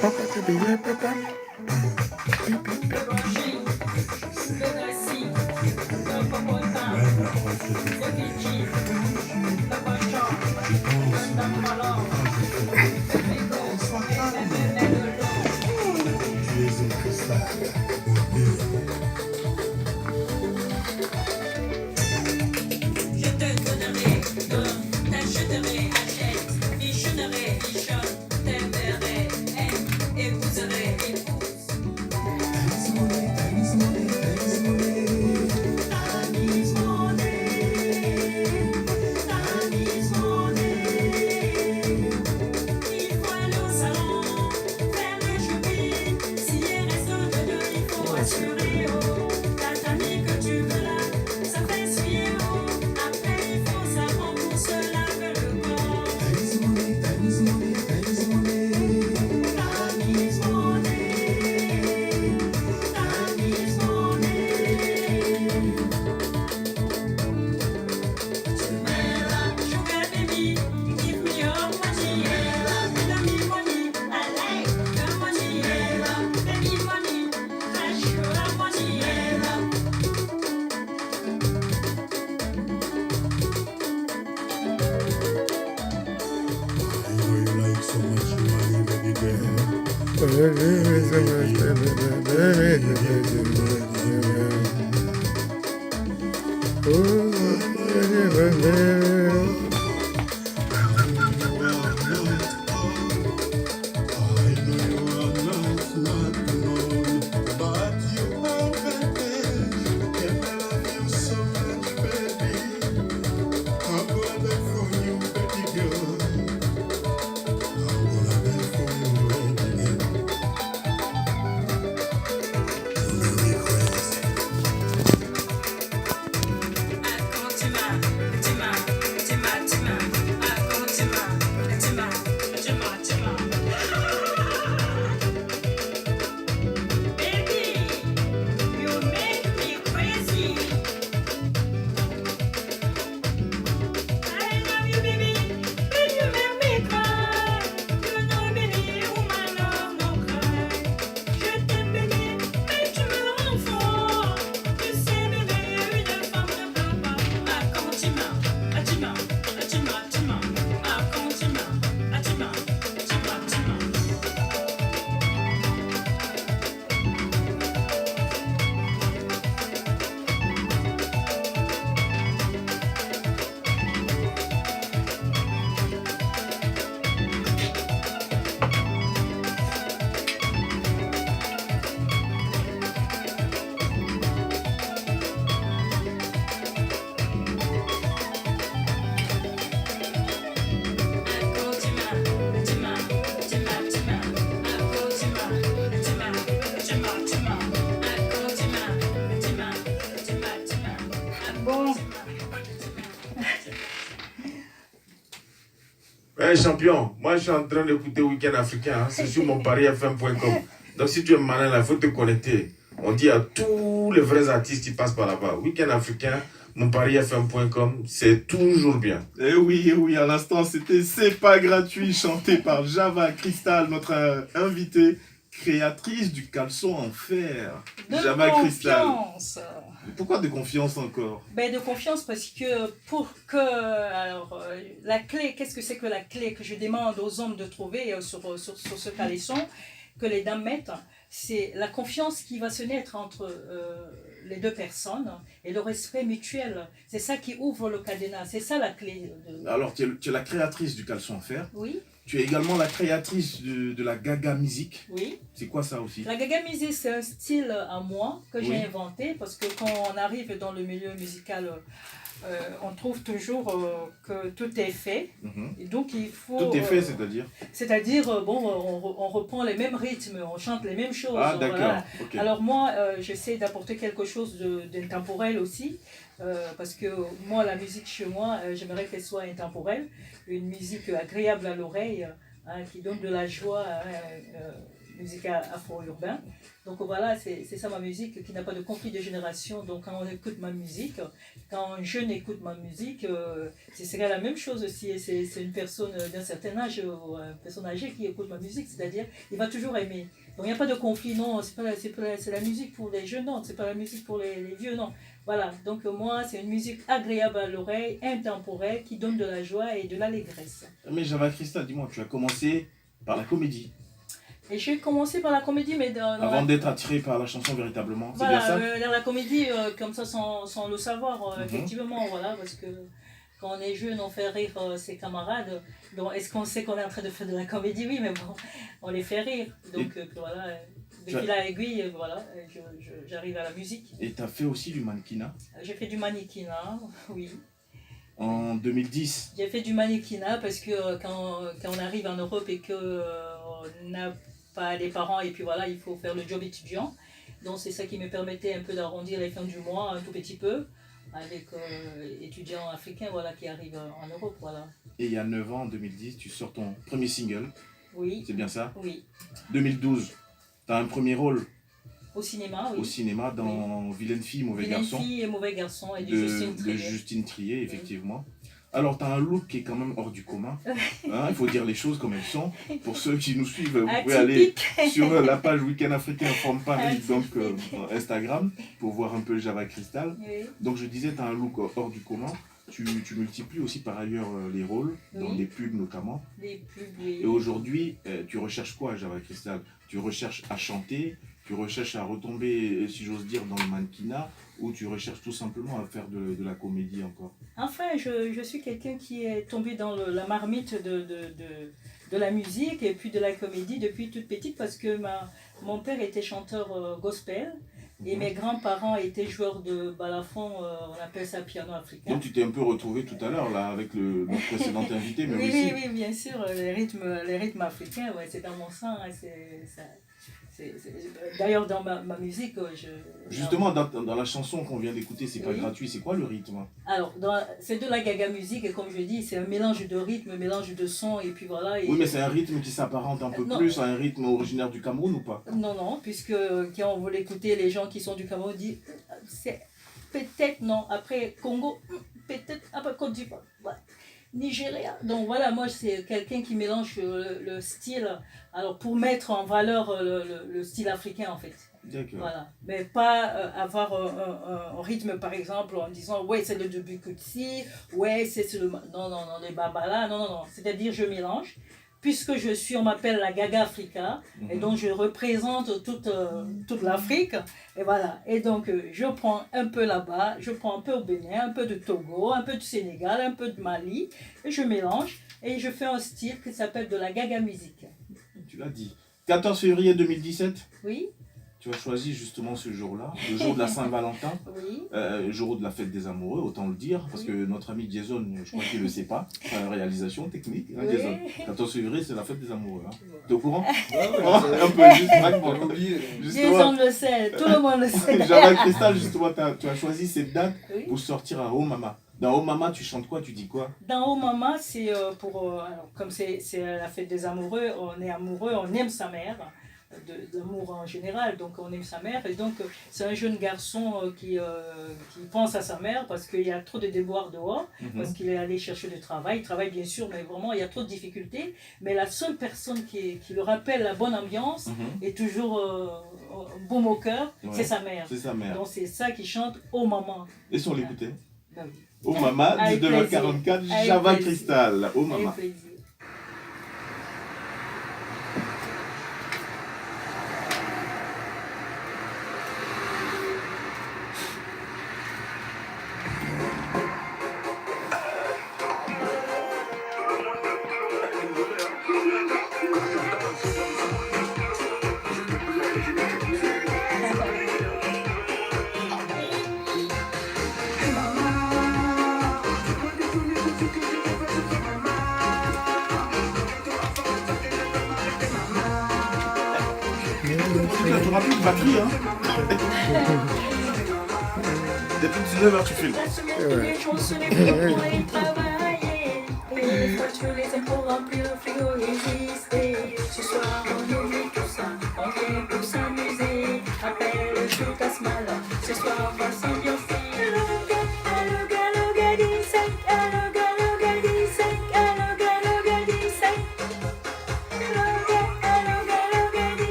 Papa, tu bien, papa. Hey, champion, moi je suis en train d'écouter Week-end africain, hein. C'est sur mon parisfm.com. Donc si tu es malin là, il faut te connecter. On dit à tous les vrais artistes qui passent par là-bas. Week-end africain, mon parisfm.com, c'est toujours bien. Eh oui, à l'instant c'était C'est pas gratuit, chanté par Java Crystal, notre invitée, créatrice du caleçon en fer. Java Crystal. Pourquoi de confiance encore? De confiance parce que la clé, qu'est-ce que c'est que la clé que je demande aux hommes de trouver sur ce caleçon que les dames mettent, c'est la confiance qui va se naître entre les deux personnes et le respect mutuel. C'est ça qui ouvre le cadenas, c'est ça la clé. Alors tu es la créatrice du caleçon en fer. Oui. Tu es également la créatrice de la Gaga Music. Oui. C'est quoi ça aussi? La Gaga Music, c'est un style à moi que j'ai inventé parce que quand on arrive dans le milieu musical, on trouve toujours que tout est fait. Et donc il faut... Tout est fait, c'est-à-dire? C'est-à-dire, on reprend les mêmes rythmes, on chante les mêmes choses. Ah, d'accord. Voilà. Okay. Alors moi, j'essaie d'apporter quelque chose d'intemporel aussi. Parce que moi, la musique chez moi, j'aimerais qu'elle soit intemporelle, une musique agréable à l'oreille, qui donne de la joie, musique afro-urbain. Donc voilà, c'est ça ma musique qui n'a pas de conflit de génération. Donc quand on écoute ma musique, quand un jeune écoute ma musique, ce serait la même chose aussi. C'est une personne d'un certain âge ou une personne âgée qui écoute ma musique, c'est-à-dire il va toujours aimer. Donc il n'y a pas de conflit, non, c'est la musique pour les jeunes, non, c'est pas la musique pour les vieux, non. Voilà, donc moi c'est une musique agréable à l'oreille, intemporelle, qui donne de la joie et de l'allégresse. Mais Java Crystal, dis-moi, tu as commencé par la comédie. Et j'ai commencé par la comédie, mais Avant d'être attiré par la chanson véritablement, c'est bien ça? Dans la comédie, comme ça, sans le savoir, effectivement, voilà, parce que quand on est jeune, on fait rire ses camarades. Donc, est-ce qu'on sait qu'on est en train de faire de la comédie? Oui, mais bon, on les fait rire. Donc, voilà, de fil à aiguille, voilà, j'arrive à la musique. Et tu as fait aussi du mannequinat? J'ai fait du mannequinat, oui. En 2010? J'ai fait du mannequinat parce que quand on arrive en Europe et qu'on n'a pas les parents, et puis voilà, il faut faire le job étudiant. Donc, c'est ça qui me permettait un peu d'arrondir les fins du mois un tout petit peu, avec étudiants africains voilà, qui arrivent en Europe. Voilà. Et il y a 9 ans, en 2010, tu sors ton premier single. Oui. C'est bien ça? Oui. 2012, tu as un premier rôle au cinéma, oui. Au cinéma, dans Vilaine fille, mauvais garçon. Vilaine fille et mauvais garçon, et de Justine Triet, effectivement. Alors, tu as un look qui est quand même hors du commun. Hein, il faut dire les choses comme elles sont. Pour ceux qui nous suivent, vous pouvez aller sur la page Week-end Africain from Paris, donc Instagram, pour voir un peu Java Crystal. Oui. Donc, je disais, tu as un look hors du commun. Tu multiplies aussi par ailleurs les rôles, dans les pubs notamment. Les pubs, oui. Et aujourd'hui, tu recherches quoi, Java Crystal? Tu recherches à chanter, tu recherches à retomber, si j'ose dire, dans le mannequinat, ou tu recherches tout simplement à faire de la comédie encore? Enfin, je suis quelqu'un qui est tombé dans la marmite de la musique et puis de la comédie depuis toute petite, parce que mon père était chanteur gospel. Et mes grands-parents étaient joueurs de balafon, on appelle ça piano africain. Donc tu t'es un peu retrouvé tout à l'heure là avec notre précédent invité, mais oui, aussi... oui, bien sûr, les rythmes africains, ouais, c'est dans mon sang. Hein, d'ailleurs, dans ma musique, Justement, dans la chanson qu'on vient d'écouter, c'est pas gratuit, c'est quoi le rythme? Alors, c'est de la gaga musique, et comme je dis, c'est un mélange de rythme, un mélange de son, et puis voilà. Oui, mais c'est un rythme qui s'apparente un peu plus à un rythme originaire du Cameroun ou pas? Non, puisque quand on veut l'écouter, les gens qui sont du Cameroun disent, c'est peut-être non, après Congo, peut-être après Côte d'Ivoire. Ouais. Nigeria. Donc voilà, moi c'est quelqu'un qui mélange le style, alors pour mettre en valeur le style africain en fait. D'accord. Voilà. Mais pas avoir un rythme par exemple en disant ouais c'est le Dubu Kutsi, ouais c'est le... Non, les Babala, non. C'est-à-dire je mélange. Puisque on m'appelle la Gaga Africa, et donc je représente toute l'Afrique, et voilà. Et donc je prends un peu là-bas, je prends un peu au Bénin, un peu de Togo, un peu du Sénégal, un peu de Mali, et je mélange, et je fais un style qui s'appelle de la Gaga musique. Tu l'as dit. 14 février 2017 ? Oui. Tu as choisi justement ce jour-là, le jour de la Saint-Valentin, oui. Le jour de la fête des amoureux, autant le dire, parce que notre ami Jason, je crois qu'il ne le sait pas, réalisation technique, hein, oui. Jason. 14 février, c'est la fête des amoureux. Hein. T'es au courant? Un peu juste, on l'oublie. Jason le sait, tout le monde le sait. Java Crystal, justement, tu as choisi cette date pour Oui. sortir à Oh Mama. Dans Oh Mama, tu chantes quoi? Tu dis quoi? Dans Oh Mama, c'est alors, comme c'est la fête des amoureux, on est amoureux, on aime sa mère. D'amour en général, donc on aime sa mère, et donc c'est un jeune garçon qui pense à sa mère parce qu'il y a trop de déboires dehors, parce qu'il est allé chercher du travail, il travaille bien sûr, mais vraiment il y a trop de difficultés, mais la seule personne qui le rappelle la bonne ambiance et toujours baume au cœur, c'est sa mère. C'est sa mère. Donc c'est ça qui chante Oh Maman. Et si on l'écoutait? Ben oui. Oh Mama, 19h44, Java Crystal, Oh Mama. Avec plaisir. Tu n'auras plus de batterie, hein? Depuis 19h, tu filmes. Les gens se lèvent pour aller travailler, et les voitures les aimes pour remplir le frigo et résister. Ce soir on oublie tout ça.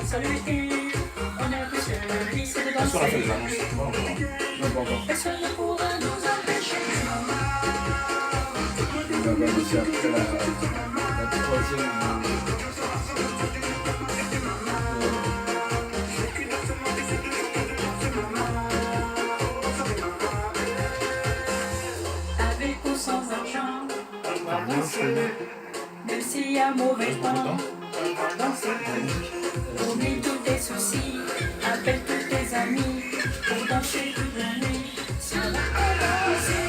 Salut, on est plus servis, c'est de On sera fait danser. les annonces. Pas encore. Hein. Non, pas encore. Personne ne pourra nous empêcher. C'est après la troisième. Avec ou sans argent, on va danser. Même s'il y a mauvais temps, on va danser. Oublie tous tes soucis, appelle tous tes amis pour danser toute la nuit. Ça va danser.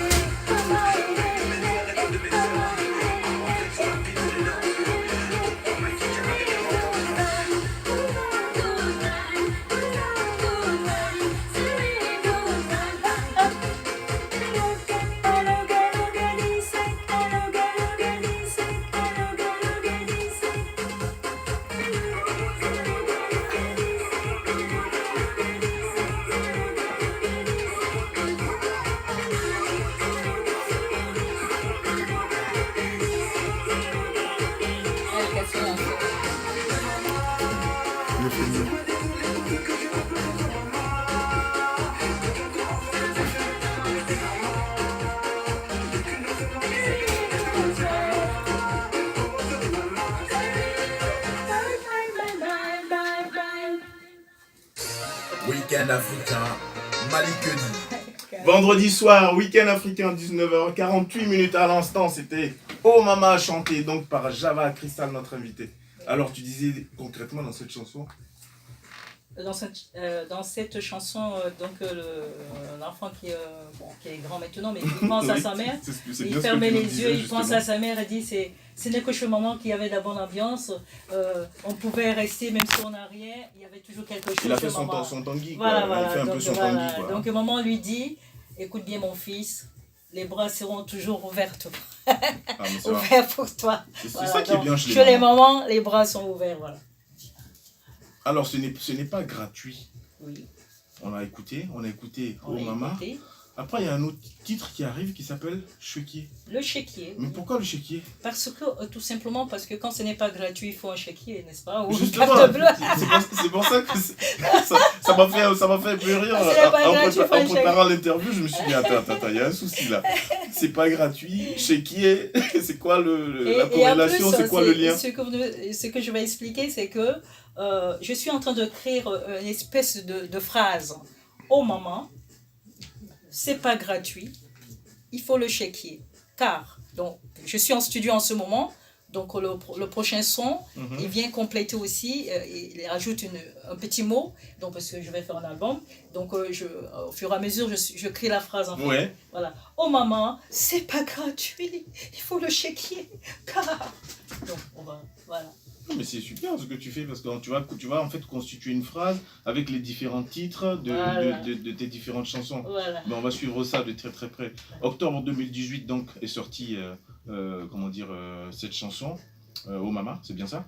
Le film. Week-end africain, Malikedi. Vendredi soir, week-end africain, 19h48 à l'instant, c'était Oh Mama chanté donc par Java Crystal, notre invité. Alors tu disais concrètement dans cette chanson? Dans cette chanson, l'enfant qui est grand maintenant, mais il pense à sa mère, il fermait les yeux, il pense à sa mère et dit ce n'est que chez maman qu'il y avait de la bonne ambiance, on pouvait rester même si on n'a rien, il y avait toujours quelque chose. Il a fait son Tanguy, voilà, il fait un peu son Tanguy. Quoi. Donc maman lui dit, écoute bien mon fils, les bras seront toujours ouverts, ouverts pour toi. C'est voilà, ça qui est bien chez les mamans, les bras sont ouverts, voilà. Alors ce n'est pas gratuit. Oui. On a écouté On Oh a Mama. écouté. Après il y a un autre titre qui arrive qui s'appelle Chéquier. Le chéquier. Mais pourquoi le Chéquier? Parce que, tout simplement, parce que quand ce n'est pas gratuit, il faut un chéquier, n'est-ce pas? Ou une Justement, carte bleue. c'est pour ça que ça m'a fait un peu rire. C'est pas gratuit, En faut un préparant l'interview, je me suis dit, attends, il y a un souci là. C'est pas gratuit. Chéquier, c'est quoi la corrélation, c'est quoi le lien? Ce que je vais expliquer, c'est que je suis en train de créer une espèce de phrase. Oh maman, c'est pas gratuit, il faut le chéquier. Car, donc, je suis en studio en ce moment, donc le prochain son, il vient compléter aussi, il rajoute un petit mot, donc parce que je vais faire un album, donc au fur et à mesure, je crée la phrase en fait. Ouais. Voilà. Oh maman, c'est pas gratuit, il faut le chéquier, car. Donc, voilà. Non, mais c'est super ce que tu fais parce que tu vas en fait constituer une phrase avec les différents titres de tes différentes chansons. Voilà. Ben, on va suivre ça de très très près. Octobre 2018 donc est sortie cette chanson Oh Mama, c'est bien ça?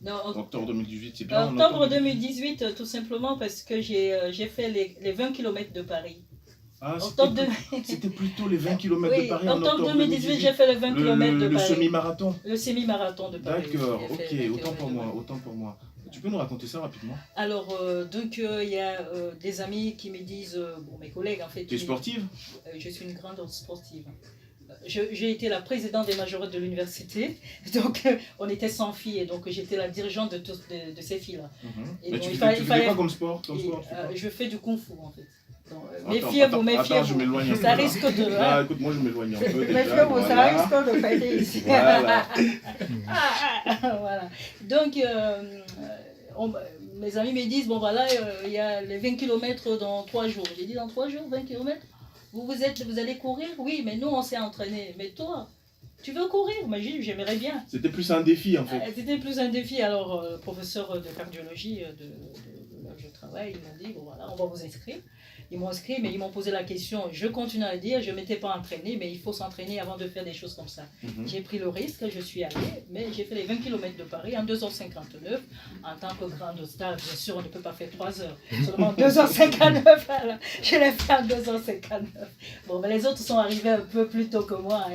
Non, Octobre 2018, c'est bien. octobre 2018, tout simplement parce que j'ai fait les 20 km de Paris. Ah, C'était plutôt les 20 km de Paris en octobre 2018, j'ai fait les 20 km de Paris. Le semi-marathon. Le semi-marathon de Paris. D'accord, ok, autant pour moi. Tu peux nous raconter ça rapidement? Alors, donc, il y a des amis qui me disent, mes collègues en fait. Tu es sportive? Je suis une grande sportive. J'ai été la présidente des majorettes de l'université, donc on était 100 filles, et donc j'étais la dirigeante de ces filles-là. Mais tu fais quoi comme sport? Je fais du kung-fu en fait. Méfiez-vous. Attends, je m'éloigne un peu. Ça risque de... Ah, écoute, moi je m'éloigne un peu. Méfiez-vous, ça risque de péter ici. Voilà. Voilà. Donc, mes amis me disent, bon voilà, il y a les 20 km dans 3 jours. J'ai dit, dans 3 jours, 20 km? Vous allez courir? Oui, mais nous on s'est entraînés. Mais toi, tu veux courir? Moi j'ai dit, j'aimerais bien. C'était plus un défi en fait. C'était plus un défi. Alors, le professeur de cardiologie de là où je travaille, ils m'ont dit, bon voilà, on va vous inscrire. Ils m'ont inscrit, mais ils m'ont posé la question. Je continue à le dire, je ne m'étais pas entraînée, mais il faut s'entraîner avant de faire des choses comme ça. J'ai pris le risque, je suis allée, mais j'ai fait les 20 km de Paris en 2h59. En tant que grande star, bien sûr, on ne peut pas faire 3 heures. Seulement 2h59, alors, je l'ai fait en 2h59. Bon, mais les autres sont arrivés un peu plus tôt que moi.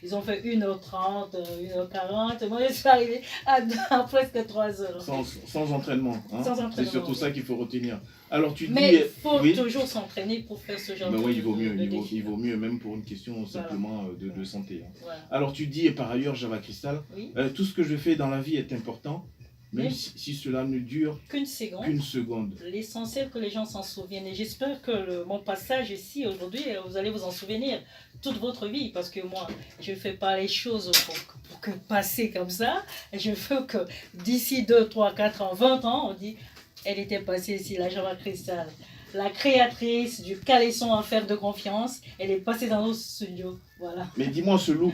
Ils ont fait 1h30, 1h40. Moi, je suis arrivée à presque 3 heures. Sans entraînement. Hein. Sans entraînement. C'est surtout ça qu'il faut retenir. Alors tu Mais dis... il faut oui. toujours s'entraîner pour faire ce genre Ben de oui, il vaut mieux, de il défi. vaut mieux, même pour une question simplement de santé. Hein. Voilà. Alors tu dis, et par ailleurs, Java Crystal, Oui. tout ce que je fais dans la vie est important, même Mais- si cela ne dure Qu'une seconde. qu'une seconde. L'essentiel que les gens s'en souviennent. Et j'espère que mon passage ici aujourd'hui, vous allez vous en souvenir toute votre vie. Parce que moi, je ne fais pas les choses pour que passer comme ça. Je veux que d'ici 2, 3, 4 ans, 20 ans, on dit elle était passée ici, la Java Crystal. La créatrice du caleçon en fer de confiance, elle est passée dans nos studios. Voilà. Mais dis-moi, ce look,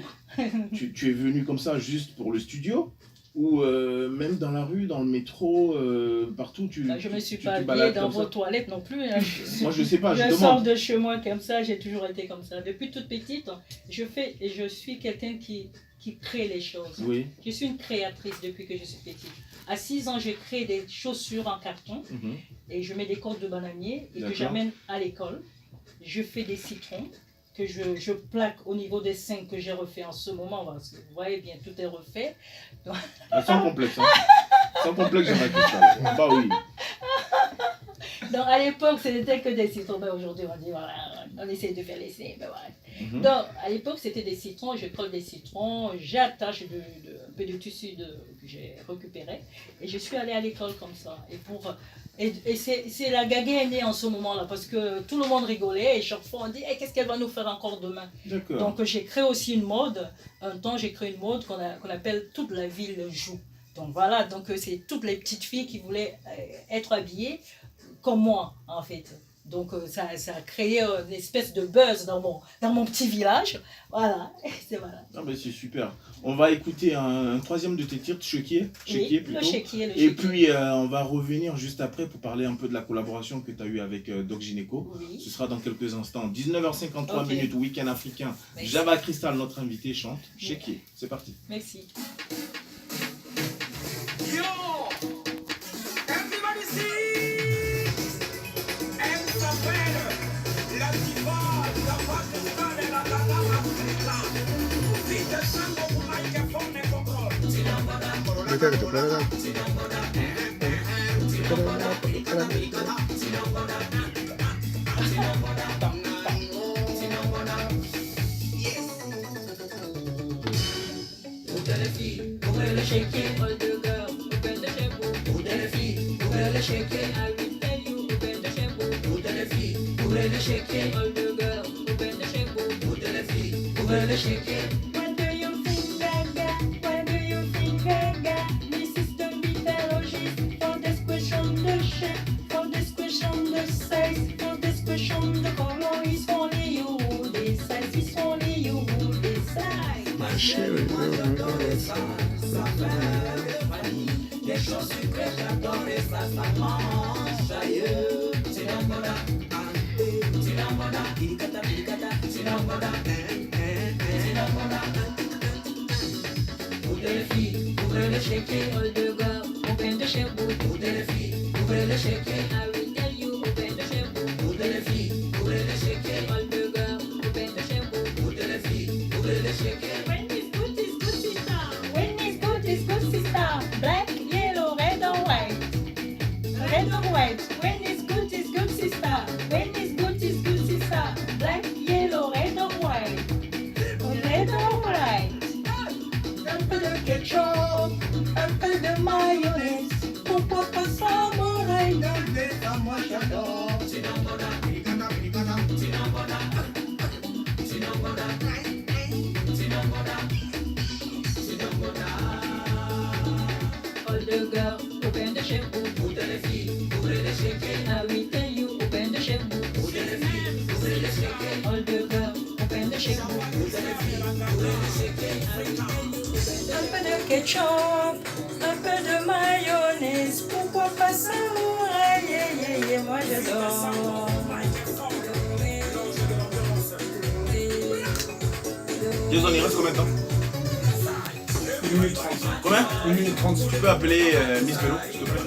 tu es venu comme ça juste pour le studio ou même dans la rue, dans le métro, partout je Je ne me suis pas habillée dans vos toilettes non plus. Hein. Moi, je ne sais pas, je Je demande. sors de chez moi comme ça, j'ai toujours été comme ça. Depuis toute petite, je suis quelqu'un qui crée les choses. Oui. Je suis une créatrice depuis que je suis petite. À 6 ans, j'ai créé des chaussures en carton Mhm. et je mets des cordes de bananier et que D'accord. j'amène à l'école. Je fais des citrons que je plaque au niveau des seins que j'ai refait en ce moment. Parce que vous voyez bien, tout est refait. Ah, sans complexe. Hein. Sans complexe, Java Crystal. Bah oui. Donc à l'époque, ce n'était que des citrons. Ben, aujourd'hui, on dit voilà, on essaie de faire l'essai. Ben, voilà. Mhm. Donc à l'époque, c'était des citrons. Je colle des citrons, j'attache un peu de tissu que j'ai récupéré. Et je suis allée à l'école comme ça. Et c'est la gaga est née en ce moment-là parce que tout le monde rigolait et chaque fois on dit hey, qu'est-ce qu'elle va nous faire encore demain. D'accord. Donc j'ai créé aussi une mode. Un temps, j'ai créé une mode qu'on appelle toute la ville joue. Donc voilà, donc c'est toutes les petites filles qui voulaient être habillées comme moi en fait. Donc ça a créé une espèce de buzz dans mon petit village. Voilà, voilà. Ah ben c'est super. On va écouter un troisième de tes titres, Chéquier Oui, plutôt. le chéquier, le Et chéquier. puis on va revenir juste après pour parler un peu de la collaboration que tu as eue avec Doc Gynéco. Oui. Ce sera dans quelques instants. 19h53 Ok. minutes, week-end africain. Merci. Java Crystal, notre invité, chante Chéquier. C'est parti. Merci. Yo! Everybody see! Elle s'appelle la diva, la Pakistan et la Ghana Africa. Si te sens au microphone et contrôle. Ouvrez le chéquier, all the girls, open the shampoo. Ouvrez les filles, ouvrez le chéquier, I will tell you, open the shampoo. Ouvrez les filles, ouvrez le chéquier, all the girls, open the shampoo. Ouvrez les filles, ouvrez le chéquier. What do you think, Gaga? What do you think, Gaga? This is the mythologist for this question de shape, for this question de size, for this question de color. It's only you who decides, it's only you who decides. Ma chérie, des choses sucrées, j'adore et ça mange ailleurs. Tinamboda, tinamboda, pirikata, pirikata, tinamboda, tinamboda. Ouvrez les filles, ouvrez le chéquier, all the girls, open the shampoo. Ouvrez les filles, ouvrez le chéquier, I will tell you, open the shampoo. Ouvrez les filles, ouvrez le chéquier, all the girls, open the shampoo. Ouvrez les filles, ouvrez le chéquier. When is good sister. When is good sister. Black, yellow, red or white. Red or white. When is good sister. When is good sister. Black, yellow, red or white. Red or white. Un peu de ketchup, un peu de mayonnaise. Pourquoi pas samouraï dans le bêta, moi j'adore. Tinamboda, pirikata, pirikata, tinamboda, tinamboda, tinamboda, tinamboda. All the girls, open the shampoo. Ouvrez les filles, ouvrez les chéquiers. I will tell you, open the shampoo. Ouvrez les filles, ouvrez les chéquiers. All the girls, open the shampoo. Ouvrez les filles, ouvrez les chéquiers. I will tell you, open the shampoo. Un peu de ketchup, un peu de mayonnaise. Pourquoi pas samouraï, yeah, yeah, yeah, moi j'adore. Jason, il reste combien de temps? 1 minute 30. Combien? 1 minute 30. Tu peux appeler Miss Bello, s'il te plaît.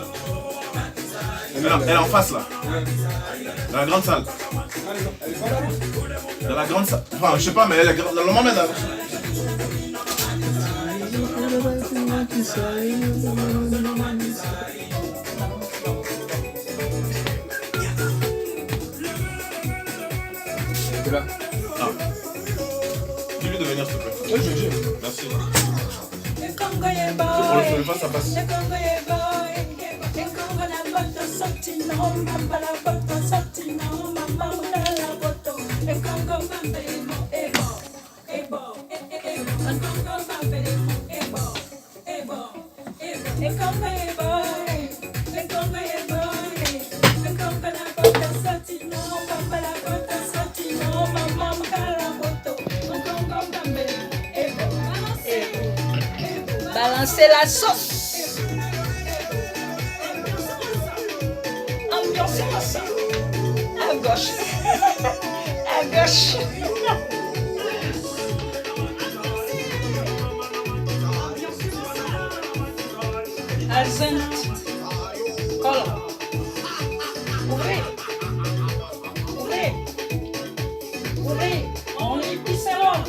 Elle est en face là. Dans la grande salle. Elle est pas là. Dans la grande salle. Enfin, je sais pas, mais elle est grande. Dans le moment, là. C'est là. Ah. Dis-lui de venir, s'il te plaît. Oui, je dis. Merci. C'est pour le face à face. Balancez la sauce. Ambiancez la sauce. À gauche. À gauche. Azent. Cola. Ouvrez. Ouvrez. Ouvrez. On est pisserons.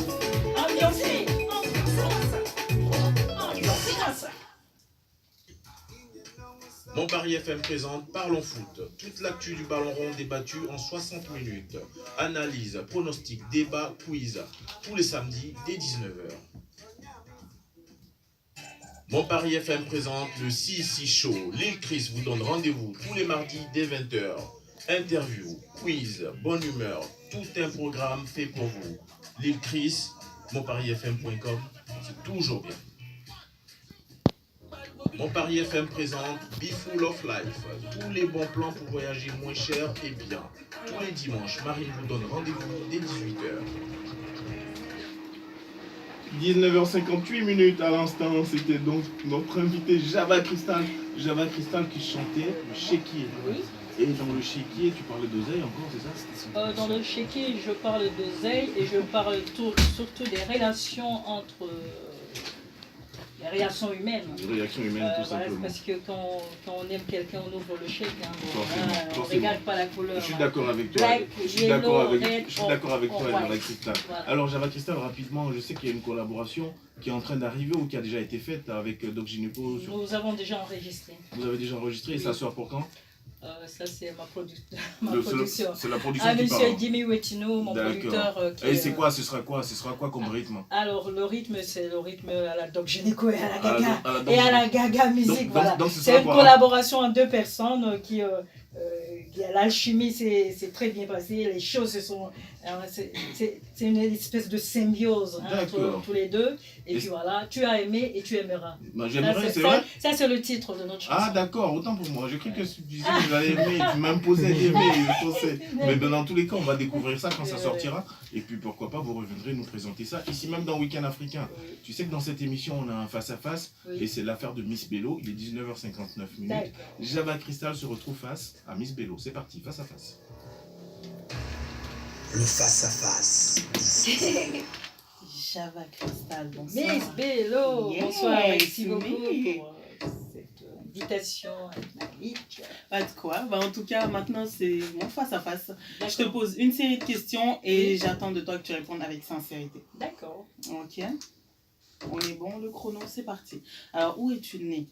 Ambiancez. Mon Paris FM présente Parlons Foot. Toute l'actu du ballon rond débattue en 60 minutes. Analyse, pronostic, débat, quiz. Tous les samedis dès 19h. Mon Paris FM présente le CC Show. Lil Chris vous donne rendez-vous tous les mardis dès 20h. Interview, quiz, bonne humeur. Tout un programme fait pour vous. Lil Chris, monparisfm.com, c'est toujours bien. Mon Paris FM présente Be Full of Life. Tous les bons plans pour voyager moins cher et bien. Tous les dimanches, Marine vous donne rendez-vous dès 18h. 19h58 minutes à l'instant, c'était donc notre invité Java Crystal. Java Crystal qui chantait le chéquier. Oui. Et dans le chéquier, tu parlais d'oseille encore, c'est ça? Dans le chéquier, je parle d'oseille et je parle surtout des relations entre les relations humaines. Les réactions humaines, tout Voilà, simplement. parce que quand on aime quelqu'un, on ouvre le chèque. Hein, Forcément, on ne forcément. regarde pas la couleur. Je suis d'accord avec toi. Black, Je suis yellow, d'accord avec, red, je suis d'accord avec or toi, white. Java Crystal. Voilà. Alors, Java Crystal, rapidement, je sais qu'il y a une collaboration qui est en train d'arriver ou qui a déjà été faite avec Doc Gynéco. Nous avons déjà enregistré. Vous avez déjà enregistré et ça sort pour quand? Ça, c'est ma production. C'est la production Ah, qui monsieur parle. Jimmy Wetino, mon D'accord. producteur. Et c'est quoi? Ce sera quoi comme rythme? Alors, le rythme, c'est le rythme à la Doc Gynéco et à la Gaga. À la Et à la Gaga musique, voilà. donc ce C'est sera une quoi? collaboration en deux personnes qui l'alchimie c'est très bien passé. Les choses se sont. C'est une espèce de symbiose entre tous les deux. Et puis voilà, tu as aimé et tu aimeras. Bah, j'aimerais, c'est vrai. Ça, c'est le titre de notre chanson. Ah, d'accord, autant pour moi. J'ai cru que tu disais que j'allais aimer, tu m'imposais d'aimer, je pensais. Mais dans tous les cas, on va découvrir ça quand ça sortira. Et puis pourquoi pas, vous reviendrez nous présenter ça ici même dans Week-end Africain. Oui. Tu sais que dans cette émission, on a un face-à-face Oui. et c'est l'affaire de Miss Bello. Il est 19h59 minutes. D'accord. Java Crystal se retrouve face à Miss Bello. C'est parti, face à face. Le face-à-face. Java Crystal, bonsoir. Miss Bello, Yes, bonsoir, merci beaucoup oui. pour cette invitation magnifique. Pas de quoi. Bah, en tout cas, maintenant, c'est mon face-à-face. Je te D'accord. pose une série de questions et Oui. j'attends de toi que tu répondes avec sincérité. D'accord. Ok. On est bon, le chrono, c'est parti. Alors, où es-tu né?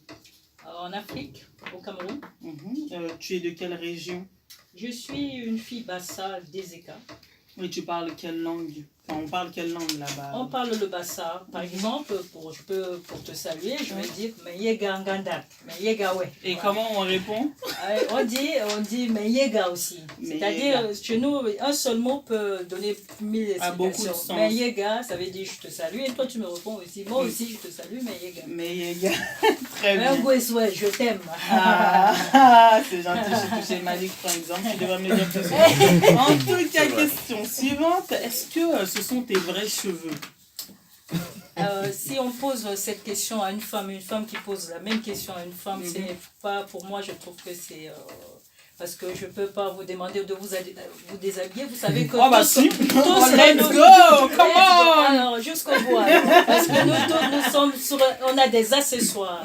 En Afrique, au Cameroun, Tu es de quelle région? je suis une fille Bassa d'Ezeka. Et tu parles quelle langue? Enfin, on parle quelle langue là-bas? On parle le Bassa. Par exemple, pour te saluer, je vais dire Meyega Ngandak, Meyega ouais. Et Voilà. comment on répond? On dit Meyega aussi. C'est-à-dire, chez nous, un seul mot peut donner 1000 A beaucoup de explications. sens. Meyega, ça veut dire je te salue. Et toi, tu me réponds aussi. Moi aussi, je te salue, Meyega. Mais très bien. Ouais, je t'aime. Ah, c'est gentil, j'ai touché Malik par exemple, tu devrais me le dire plus souvent. En tout cas, question suivante, est-ce que ce sont tes vrais cheveux? Si on pose cette question à une femme qui pose la même question à une femme, c'est pas, pour moi, je trouve que c'est parce que je ne peux pas vous demander de vous déshabiller. Vous savez que Oh bah tous, si, tous let's go, come on. Alors, jusqu'au bout. Alors, parce que nous tous, nous sommes on a des accessoires.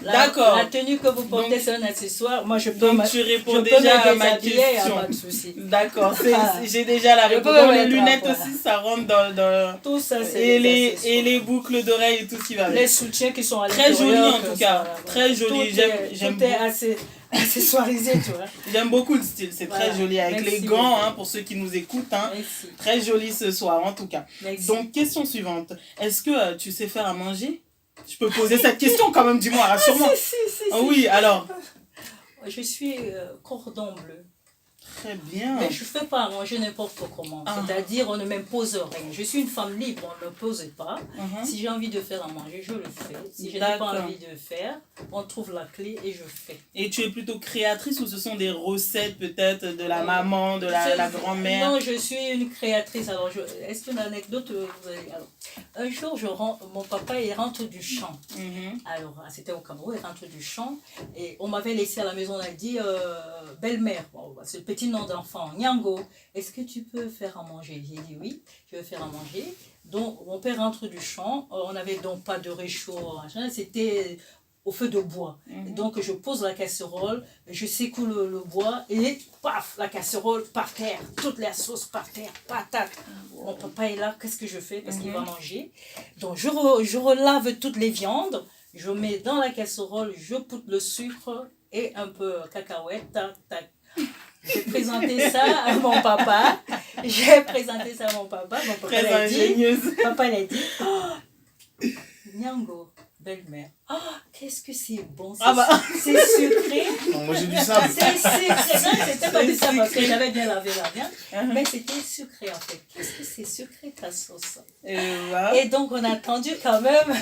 D'accord. La tenue que vous portez, Donc- c'est un accessoire. Moi, je peux Donc me tu réponds je peux déjà me à ma déshabiller, y a question. pas de souci. D'accord, Ah. j'ai déjà la Je réponse. peux me Bon, les mettre à lunettes poil. aussi, ça rentre dans... Tout ça, c'est Et des les, accessoires. et les boucles d'oreilles et tout ce qui va avec. Les soutiens qui sont à Très joli l'intérieur, en que tout ça, cas, voilà. très joli, Tout j'aime tout est beaucoup. assez accessoirisé, tu vois. J'aime beaucoup le style, c'est très Voilà. joli. Avec Merci les gants, beaucoup. hein, pour ceux qui nous écoutent, hein, Merci. très joli ce soir en tout cas. Merci. Donc, question suivante. Est-ce que tu sais faire à manger? Je peux poser cette question quand même, dis-moi, rassure-moi. Si. Ah oui, alors. Je suis cordon bleu. Très bien. Mais je ne fais pas manger n'importe comment. Ah. C'est-à-dire, on ne m'impose rien. Je suis une femme libre, on ne me pose pas. Mhm. Si j'ai envie de faire à manger, je le fais. Si je n'ai D'accord. pas envie de faire, on trouve la clé et je fais. Et tu es plutôt créatrice ou ce sont des recettes peut-être de la maman, de la grand-mère? Non, je suis une créatrice. Alors, est-ce qu'une anecdote alors, un jour, mon papa, il rentre du champ. Mhm. Alors, c'était au Cameroun, il rentre du champ. Et on m'avait laissé à la maison, on a dit, belle-mère, bon, c'est le petit nom d'enfant, Nyango, est-ce que tu peux faire à manger? J'ai dit oui, je vais faire à manger. Donc, mon père rentre du champ, on n'avait donc pas de réchaud, c'était au feu de bois. Mhm. Donc, je pose la casserole, je secoue le bois et paf, la casserole par terre, toute la sauce par terre, patate. Mon papa est là, qu'est-ce que je fais? Parce qu'il va manger. Donc, je relave toutes les viandes, je mets dans la casserole, je poutre le sucre et un peu cacahuète, tac, tac. J'ai présenté ça à mon papa. Mon papa Très l'a dit. ingénieuse. Papa l'a dit. Oh, Nyango, belle-mère. Oh, qu'est-ce que c'est bon. Ah bah. C'est sucré. Non, moi j'ai du sable. C'est sucré. Non, c'était pas du ça parce que j'avais bien lavé la viande. Mhm. Mais c'était sucré en fait. Qu'est-ce que c'est sucré ta sauce? Voilà. Et donc on a attendu quand même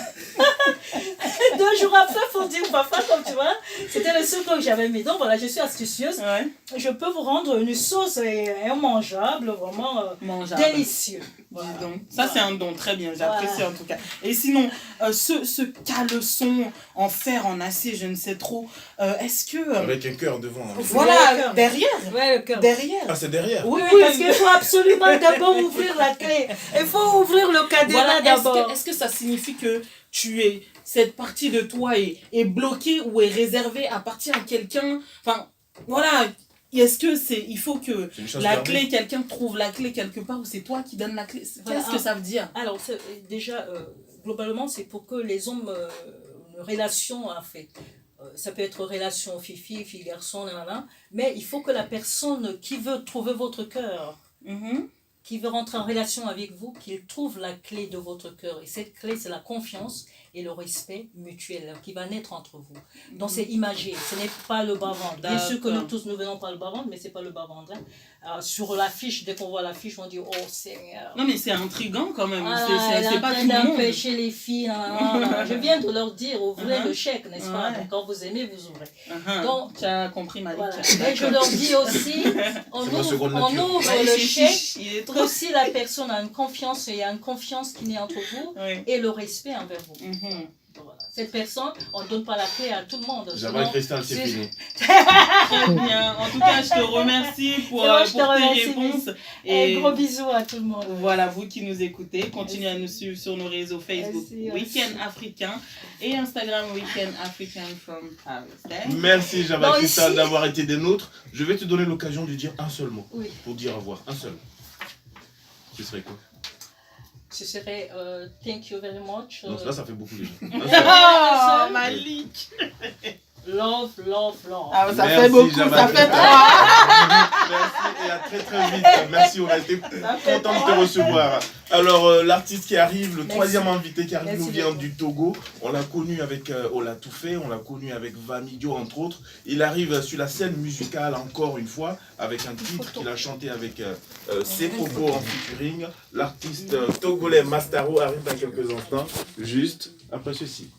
2 jours après pour dire papa, comme tu vois, c'était le sucre que j'avais mis. Donc voilà, je suis astucieuse. Ouais. Je peux vous rendre une sauce immangeable, vraiment Mangeable. délicieux. Dis donc. Ça, c'est un don, très bien, j'apprécie en tout cas. Et sinon, ce caleçon en fer, en acier, je ne sais trop, est-ce que... Avec un cœur devant. Hein. Le voilà, cœur. derrière. Ouais, le cœur. Derrière. Ah, c'est derrière. Oui, Oui, parce qu'il faut absolument d'abord ouvrir la clé. Il faut ouvrir le cadenas Voilà, d'abord. est-ce que ça signifie que cette partie de toi est bloquée ou est réservée à partir à quelqu'un? Enfin, voilà. Est-ce que il faut que C'est une chose la gardée. clé, quelqu'un trouve la clé quelque part ou c'est toi qui donnes la clé? Voilà. Qu'est-ce que ça veut dire? Alors, déjà, globalement, c'est pour que les hommes, une relation, en fait, ça peut être relation fille-fille, fille-garçon, mais il faut que la personne qui veut trouver votre cœur, Mhm. qui veut rentrer en relation avec vous, qu'il trouve la clé de votre cœur. Et cette clé, c'est la confiance et le respect mutuel qui va naître entre vous. Donc c'est imagé, ce n'est pas le bas-ventre. Bien sûr que nous tous, nous venons pas le bas-ventre, mais ce n'est pas le bas-ventre. Hein. Sur l'affiche, dès qu'on voit l'affiche, on dit « Oh Seigneur !» Non, mais c'est intriguant quand même. elle est C'est en pas train tout le monde. d'empêcher les filles. Je viens de leur dire, ouvrez le chèque, n'est-ce pas? Ouais. Donc, quand vous aimez, vous ouvrez. Donc, tu as compris, Malik. Voilà. Et je leur dis aussi, on C'est ma seconde ouvre nature. le chèque. Il est trop... Que si la personne a une confiance, il y a une confiance qui naît entre vous Oui. et le respect envers vous. Mhm. Voilà. Cette personne, on ne donne pas la clé à tout le monde. J'avais Sinon, Cristal, c'est fini. Très bien. En tout cas, je te remercie pour, C'est moi, je te pour tes remercie, réponses. Et gros bisous à tout le monde. Voilà, vous qui nous écoutez, continuez à nous suivre sur nos réseaux Facebook Merci, Week-end Africain et Instagram Week-end African from Paris. Merci, Java Bon, Cristal, ici- d'avoir été des nôtres. Je vais te donner l'occasion de dire un seul mot Oui. pour dire au revoir. Un seul. Ce serait quoi? Ce serait thank you very much. Non, là, ça fait beaucoup déjà. Oh, Malik! Love, love, love. Ah, ça Merci, fait beaucoup, Java ça fait Cristal. trois! Merci et à très très vite. Merci, on a été content de te recevoir. Alors, l'artiste qui arrive, le Merci. 3e invité qui arrive, Merci nous vient beaucoup. du Togo. On l'a connu avec Ola Touffé, on l'a connu avec Vamidio, entre autres. Il arrive sur la scène musicale encore une fois avec un titre qu'il a chanté avec Sepobo en featuring. L'artiste togolais Mastaro arrive dans quelques instants, juste après ceci.